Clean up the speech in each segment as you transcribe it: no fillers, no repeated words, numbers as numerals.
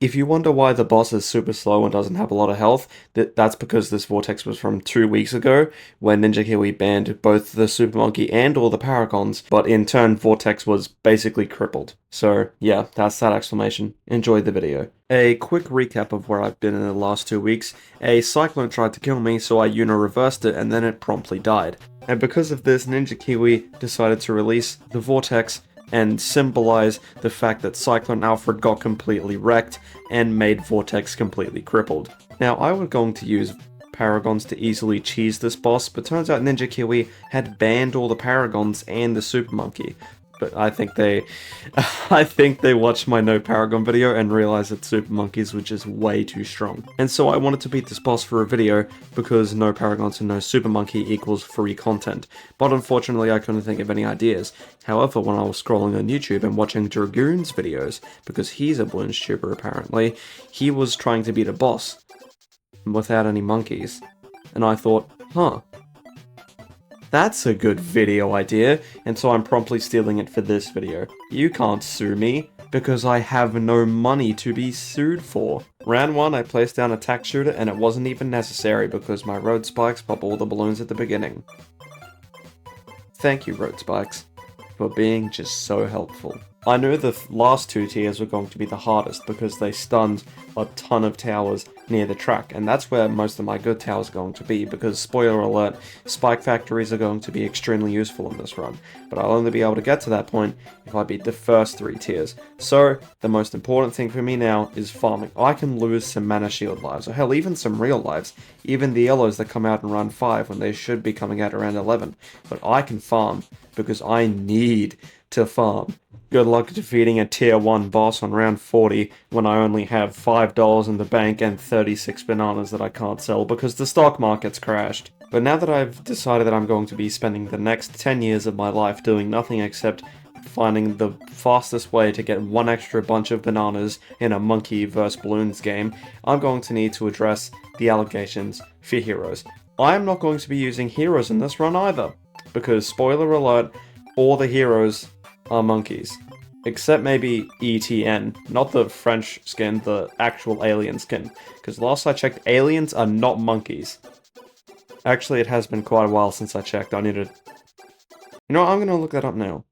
If you wonder why the boss is super slow and doesn't have a lot of health, that's because this vortex was from 2 weeks ago, when Ninja Kiwi banned both the Super Monkey and all the Paragons, but in turn Vortex was basically crippled. So yeah, that's that explanation. Enjoy the video. A quick recap of where I've been in the last 2 weeks. A cyclone tried to kill me, so I reversed it and then it promptly died. And because of this, Ninja Kiwi decided to release the Vortex and symbolize the fact that Cyclone Alfred got completely wrecked and made Vortex completely crippled. Now, I was going to use Paragons to easily cheese this boss, but turns out Ninja Kiwi had banned all the Paragons and the Super Monkey. But I think they watched my no Paragon video and realized that Super Monkeys were just way too strong. And so I wanted to beat this boss for a video because no Paragons and no Super Monkey equals free content. But unfortunately I couldn't think of any ideas. However, when I was scrolling on YouTube and watching Dragoon's videos, because he's a Bloons tuber apparently, he was trying to beat a boss without any monkeys. And I thought, huh. That's a good video idea, and so I'm promptly stealing it for this video. You can't sue me, because I have no money to be sued for. Round 1, I placed down a tack shooter, and it wasn't even necessary because my road spikes pop all the balloons at the beginning. Thank you, road spikes, for being just so helpful. I knew the last 2 tiers were going to be the hardest because they stunned a ton of towers near the track, and that's where most of my good towers are going to be because, spoiler alert, spike factories are going to be extremely useful in this run, but I'll only be able to get to that point if I beat the first 3 tiers. So, the most important thing for me now is farming. I can lose some mana shield lives, or hell, even some real lives, even the yellows that come out in round 5 when they should be coming out around 11, but I can farm because I need to farm. Good luck defeating a tier 1 boss on round 40 when I only have $5 in the bank and 36 bananas that I can't sell because the stock market's crashed. But now that I've decided that I'm going to be spending the next 10 years of my life doing nothing except finding the fastest way to get one extra bunch of bananas in a monkey vs balloons game, I'm going to need to address the allegations for heroes. I am not going to be using heroes in this run either, because spoiler alert, all the heroes are monkeys. Except maybe ETN, not the French skin, the actual alien skin. Because last I checked, aliens are not monkeys. Actually, it has been quite a while since I checked. I need to... You know what, I'm gonna look that up now.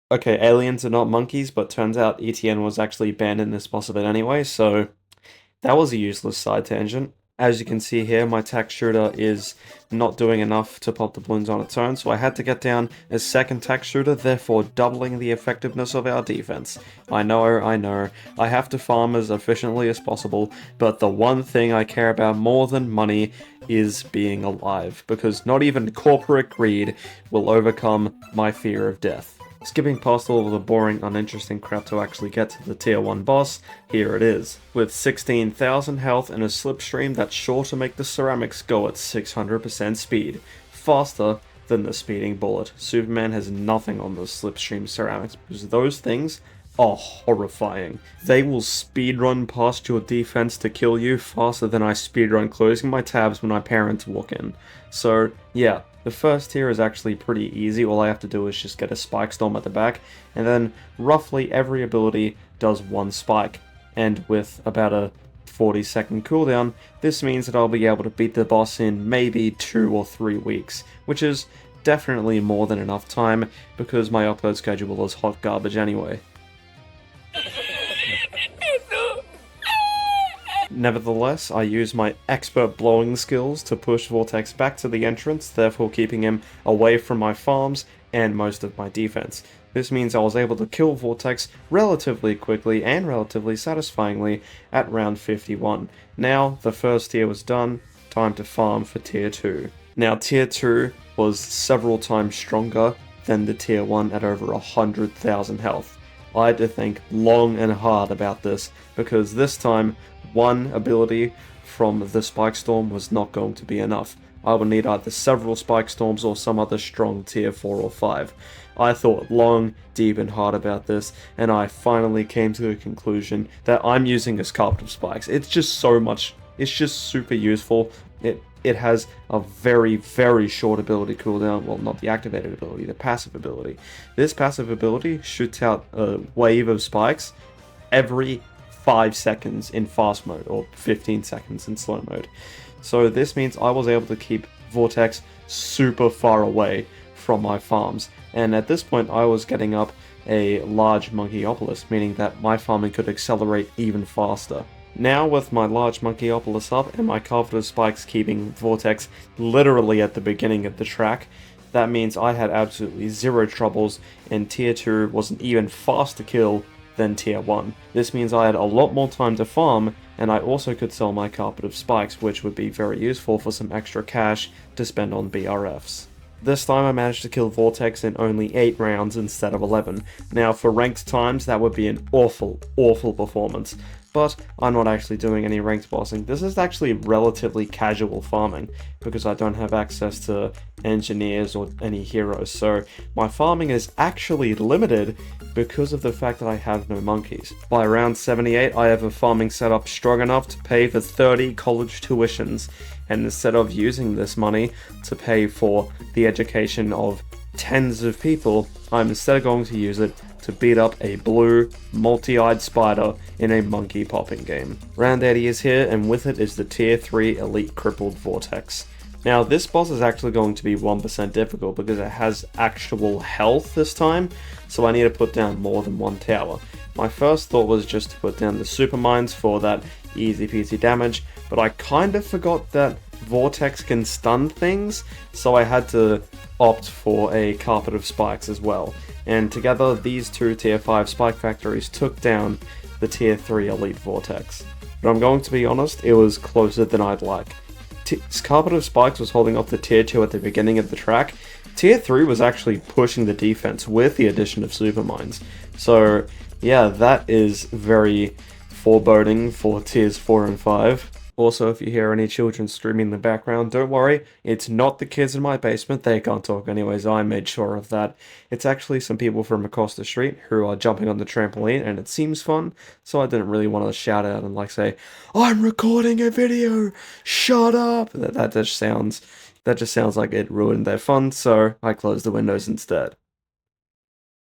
Okay, aliens are not monkeys, but turns out ETN was actually banned in this boss event anyway, so that was a useless side tangent. As you can see here, my tack shooter is not doing enough to pop the balloons on its own, so I had to get down a second tack shooter, therefore doubling the effectiveness of our defense. I know, I have to farm as efficiently as possible, but the one thing I care about more than money is being alive, because not even corporate greed will overcome my fear of death. Skipping past all of the boring, uninteresting crap to actually get to the tier 1 boss, here it is. With 16,000 health and a slipstream that's sure to make the ceramics go at 600% speed. Faster than the speeding bullet. Superman has nothing on those slipstream ceramics because those things are horrifying. They will speedrun past your defense to kill you faster than I speedrun closing my tabs when my parents walk in. So, yeah. The first tier is actually pretty easy, all I have to do is just get a spike storm at the back, and then roughly every ability does 1 spike, and with about a 40-second cooldown, this means that I'll be able to beat the boss in maybe 2 or 3 weeks, which is definitely more than enough time, because my upload schedule is hot garbage anyway. Nevertheless, I use my expert blowing skills to push Vortex back to the entrance, therefore keeping him away from my farms and most of my defense. This means I was able to kill Vortex relatively quickly and relatively satisfyingly at round 51. Now, the first tier was done, time to farm for tier 2. Now, tier 2 was several times stronger than the tier 1 at over 100,000 health. I had to think long and hard about this, because this time, one ability from the Spike Storm was not going to be enough. I would need either several Spike Storms or some other strong tier 4 or 5. I thought long, deep and hard about this, and I finally came to the conclusion that I'm using a Sculpt of Spikes. It's just so much It's just super useful. It has a very, very short ability cooldown. Well, not the activated ability, the passive ability. This passive ability shoots out a wave of spikes every 5 seconds in fast mode, or 15 seconds in slow mode. So this means I was able to keep Vortex super far away from my farms. And at this point, I was getting up a large Monkeyopolis, meaning that my farming could accelerate even faster. Now with my large Monkeyopolis up and my Carpet of Spikes keeping Vortex literally at the beginning of the track, that means I had absolutely zero troubles, and Tier 2 was an even faster kill than Tier 1. This means I had a lot more time to farm, and I also could sell my Carpet of Spikes, which would be very useful for some extra cash to spend on BRFs. This time I managed to kill Vortex in only 8 rounds instead of 11. Now for ranked times that would be an awful, awful performance. But I'm not actually doing any ranked bossing. This is actually relatively casual farming, because I don't have access to engineers or any heroes, so my farming is actually limited because of the fact that I have no monkeys. By round 78, I have a farming setup strong enough to pay for 30 college tuitions, and instead of using this money to pay for the education of tens of people, I'm instead going to use it to beat up a blue, multi-eyed spider in a monkey popping game. Round 80 is here, and with it is the Tier 3 Elite Crippled Vortex. Now this boss is actually going to be 1% difficult because it has actual health this time, so I need to put down more than one tower. My first thought was just to put down the super mines for that easy peasy damage, but I kind of forgot that Vortex can stun things, so I had to opt for a Carpet of Spikes as well. And together, these two Tier 5 Spike Factories took down the Tier 3 Elite Vortex. But I'm going to be honest, it was closer than I'd like. Carpet of Spikes was holding off the Tier 2 at the beginning of the track. Tier 3 was actually pushing the defense with the addition of Supermines. So yeah, that is very foreboding for Tiers 4 and 5. Also, if you hear any children screaming in the background, don't worry, it's not the kids in my basement, they can't talk anyways, I made sure of that. It's actually some people from across the street who are jumping on the trampoline, and it seems fun, so I didn't really want to shout out and say, I'm recording a video, shut up! That just sounds like it ruined their fun, so I closed the windows instead.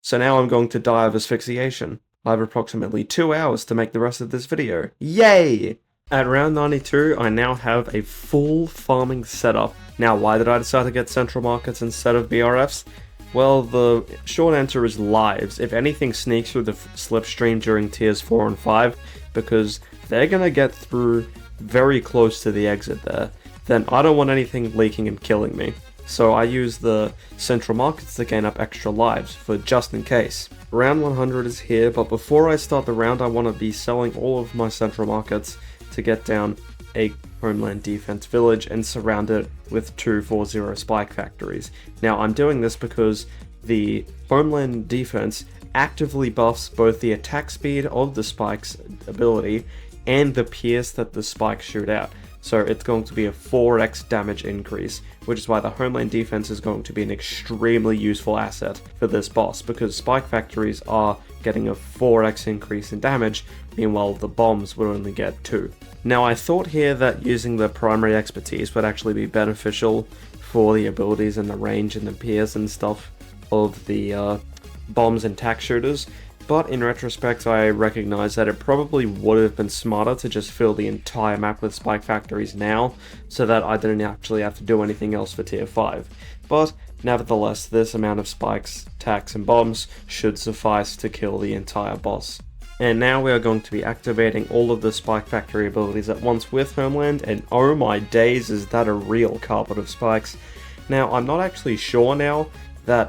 So now I'm going to die of asphyxiation. I have approximately 2 hours to make the rest of this video. Yay! At round 92, I now have a full farming setup. Now, why did I decide to get central markets instead of BRFs? Well, the short answer is lives. If anything sneaks through the slipstream during tiers 4 and 5, because they're gonna get through very close to the exit there, then I don't want anything leaking and killing me. So I use the central markets to gain up extra lives, for just in case. Round 100 is here, but before I start the round, I want to be selling all of my central markets to get down a Homeland Defense village and surround it with 240 spike factories. Now I'm doing this because the Homeland Defense actively buffs both the attack speed of the spike's ability and the pierce that the spikes shoot out. So it's going to be a 4x damage increase, which is why the Homeland Defense is going to be an extremely useful asset for this boss, because spike factories are getting a 4x increase in damage, meanwhile the bombs would only get 2. Now I thought here that using the primary expertise would actually be beneficial for the abilities and the range and the pierce and stuff of the bombs and tack shooters, but in retrospect I recognize that it probably would have been smarter to just fill the entire map with spike factories now, so that I didn't actually have to do anything else for tier 5. But nevertheless, this amount of spikes, tacks and bombs should suffice to kill the entire boss. And now we are going to be activating all of the spike factory abilities at once with Homeland, and oh my days, is that a real carpet of spikes. Now I'm not actually sure now that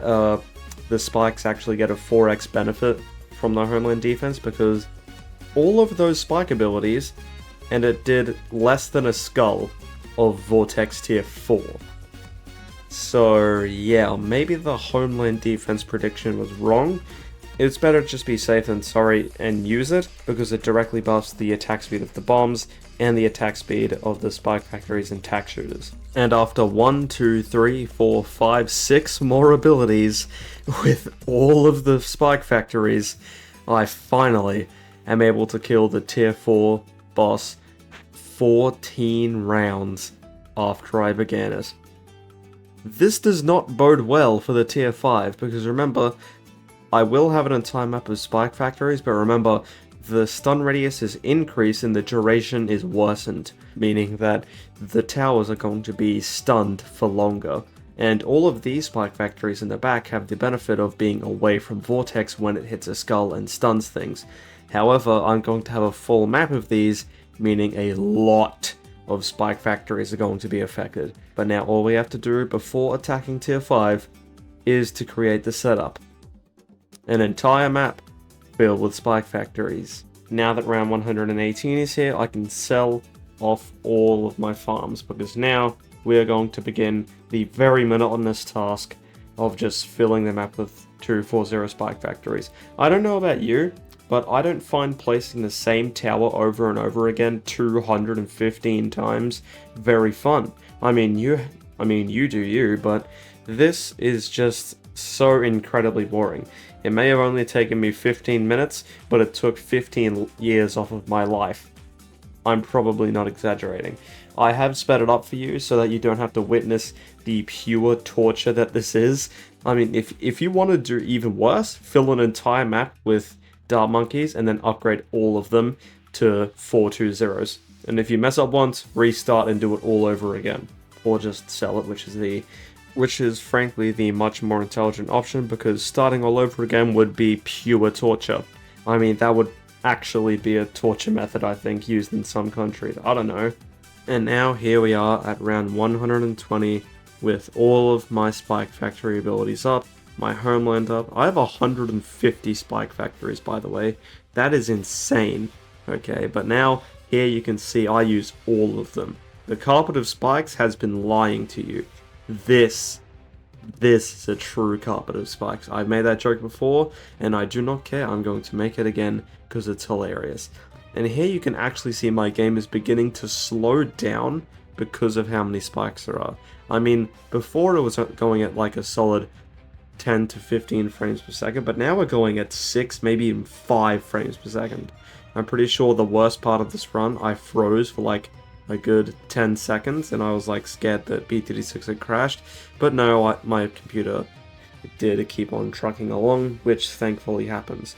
the spikes actually get a 4x benefit from the Homeland Defense, because all of those spike abilities, and it did less than a skull of Vortex tier 4. So yeah, maybe the Homeland Defense prediction was wrong. It's better to just be safe than sorry and use it, because it directly buffs the attack speed of the bombs and the attack speed of the spike factories and tack shooters. And after 1, 2, 3, 4, 5, 6 more abilities with all of the spike factories, I finally am able to kill the tier 4 boss 14 rounds after I began it. This does not bode well for the tier 5, because remember, I will have an entire map of spike factories, but remember, the stun radius is increased and the duration is worsened, meaning that the towers are going to be stunned for longer. And all of these spike factories in the back have the benefit of being away from Vortex when it hits a skull and stuns things. However, I'm going to have a full map of these, meaning a lot of spike factories are going to be affected. But now all we have to do before attacking tier 5 is to create the setup. An entire map filled with spike factories. Now that round 118 is here, I can sell off all of my farms, because now we are going to begin the very monotonous task of just filling the map with 240 spike factories. I don't know about you, but I don't find placing the same tower over and over again 215 times very fun. I mean you do you, but this is just so incredibly boring. It may have only taken me 15 minutes, but it took 15 years off of my life. I'm probably not exaggerating. I have sped it up for you so that you don't have to witness the pure torture that this is. I mean, if you want to do even worse, fill an entire map with dart monkeys and then upgrade all of them to 420s. And if you mess up once, restart and do it all over again. Or just sell it, which is frankly the much more intelligent option, because starting all over again would be pure torture. I mean, that would actually be a torture method, I think, used in some countries. I don't know. And now here we are at round 120 with all of my spike factory abilities up, my homeland up. I have 150 spike factories, by the way. That is insane. Okay, but now here you can see I use all of them. The carpet of spikes has been lying to you. This is a true carpet of spikes. I've made that joke before, and I do not care. I'm going to make it again because it's hilarious. And here you can actually see my game is beginning to slow down because of how many spikes there are. I mean, before it was going at like a solid 10 to 15 frames per second, but now we're going at 6, maybe even 5 frames per second. I'm pretty sure the worst part of this run, I froze for like a good 10 seconds, and I was like scared that B36 had crashed, but no, my computer did keep on trucking along, which thankfully happens.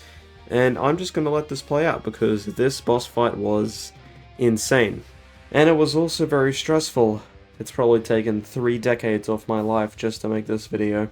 And I'm just going to let this play out, because this boss fight was insane. And it was also very stressful. It's probably taken 3 decades off my life just to make this video.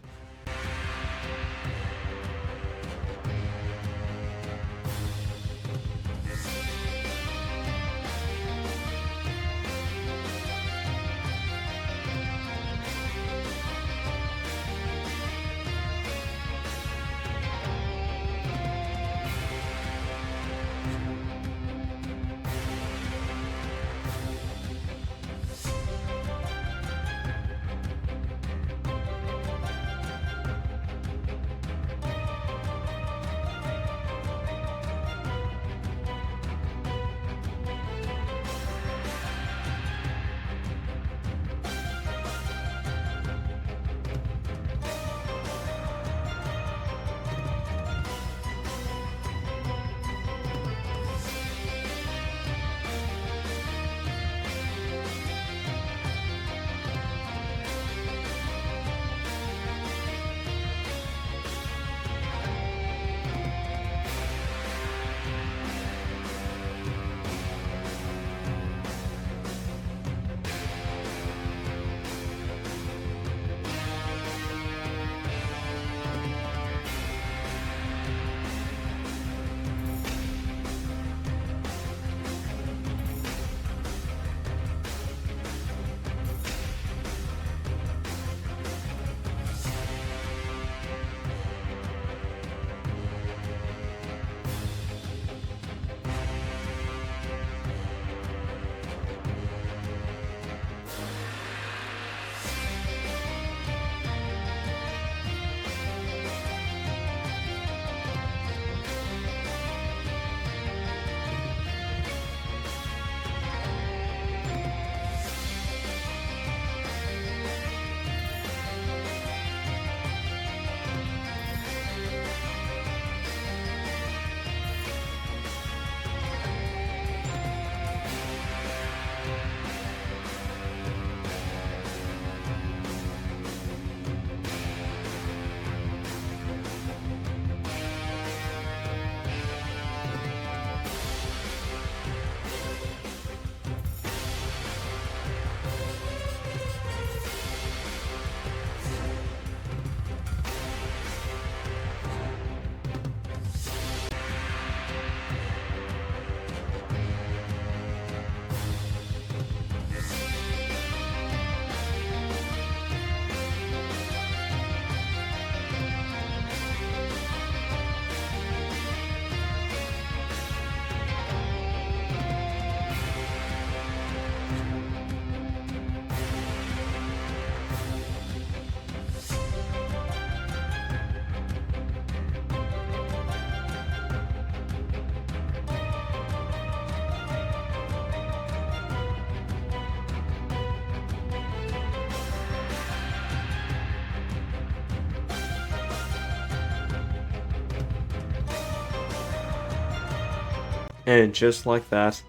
And just like that,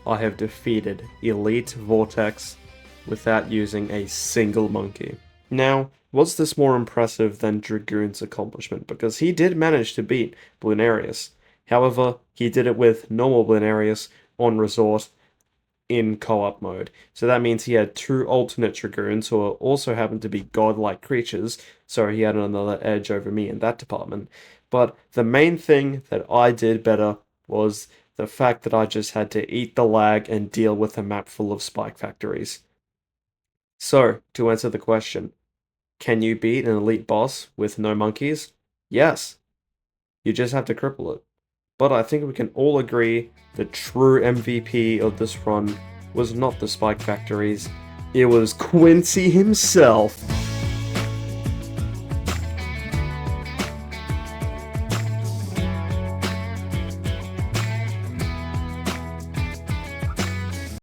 I have defeated Elite Vortex without using a single monkey. Now, was this more impressive than Dragoon's accomplishment? Because he did manage to beat Bloonarius. However, he did it with normal Bloonarius on Resort in co-op mode. So that means he had two alternate Dragoons who also happened to be godlike creatures, so he had another edge over me in that department. But the main thing that I did better was the fact that I just had to eat the lag and deal with a map full of spike factories. So, to answer the question, can you beat an elite boss with no monkeys? Yes. You just have to cripple it. But I think we can all agree the true MVP of this run was not the spike factories, it was Quincy himself.